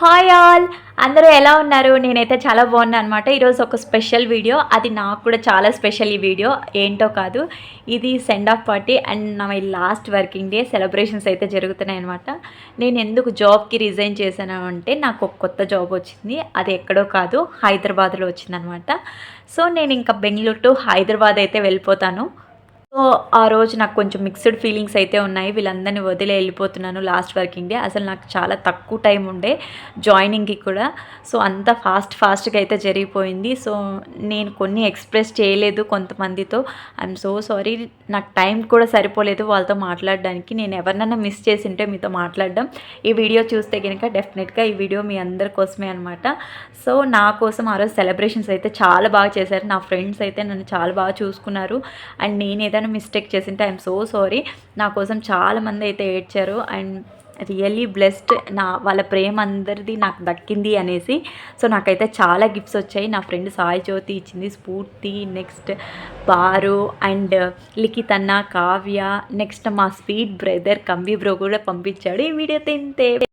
Hi all, అందరూ ఎలా ఉన్నారు? నేనైతే చాలా బాగున్నాను అనమాట. ఈరోజు ఒక స్పెషల్ వీడియో, అది నాకు కూడా చాలా స్పెషల్. ఈ వీడియో ఏంటో కాదు, ఇది సెండ్ ఆఫ్ పార్టీ అండ్ నా లాస్ట్ వర్కింగ్ డే సెలబ్రేషన్స్ అయితే జరుగుతున్నాయి అనమాట. నేను ఎందుకు జాబ్కి రిజైన్ చేశాను అంటే, నాకు ఒక కొత్త జాబ్ వచ్చింది. అది ఎక్కడో కాదు, హైదరాబాద్లో వచ్చిందనమాట. సో నేను ఇంకా బెంగళూరు టు హైదరాబాద్ అయితే వెళ్ళిపోతాను. సో ఆ రోజు నాకు కొంచెం మిక్స్డ్ ఫీలింగ్స్ అయితే ఉన్నాయి. వీళ్ళందరినీ వదిలే వెళ్ళిపోతున్నాను లాస్ట్ వర్కింగ్ డే. అసలు నాకు చాలా తక్కువ టైం ఉండే జాయినింగ్కి కూడా. సో అంత ఫాస్ట్గా అయితే జరిగిపోయింది. సో నేను కొన్ని ఎక్స్ప్రెస్ చేయలేదు కొంతమందితో. I'm so sorry. నాకు టైం కూడా సరిపోలేదు వాళ్ళతో మాట్లాడడానికి. నేను ఎవరినైనా మిస్ చేసింటే మీతో మాట్లాడడం. ఈ వీడియో చూస్తే కనుక డెఫినెట్గా ఈ వీడియో మీ అందరి కోసమే అనమాట. సో నా కోసం ఆ రోజు సెలబ్రేషన్స్ అయితే చాలా బాగా చేశారు. నా ఫ్రెండ్స్ అయితే నన్ను చాలా బాగా చూసుకున్నారు. అండ్ నేను ఏదైనా మిస్టేక్ చేసింటే ఐఎమ్ సో సారీ. నా కోసం చాలామంది అయితే ఏడ్చారు అండ్ రియల్లీ బ్లెస్డ్. వాళ్ళ ప్రేమ అందరిది నాకు దక్కింది అనేసి. సో నాకైతే చాలా గిఫ్ట్స్ వచ్చాయి. నా ఫ్రెండ్ సాయి జ్యోతి ఇచ్చింది, స్ఫూర్తి, నెక్స్ట్ బారు అండ్ లిఖిత్ అన్న, కావ్య, నెక్స్ట్ మా స్వీట్ బ్రదర్ కంబీ బ్రో కూడా పంపించాడు. ఈ వీడియో తింటే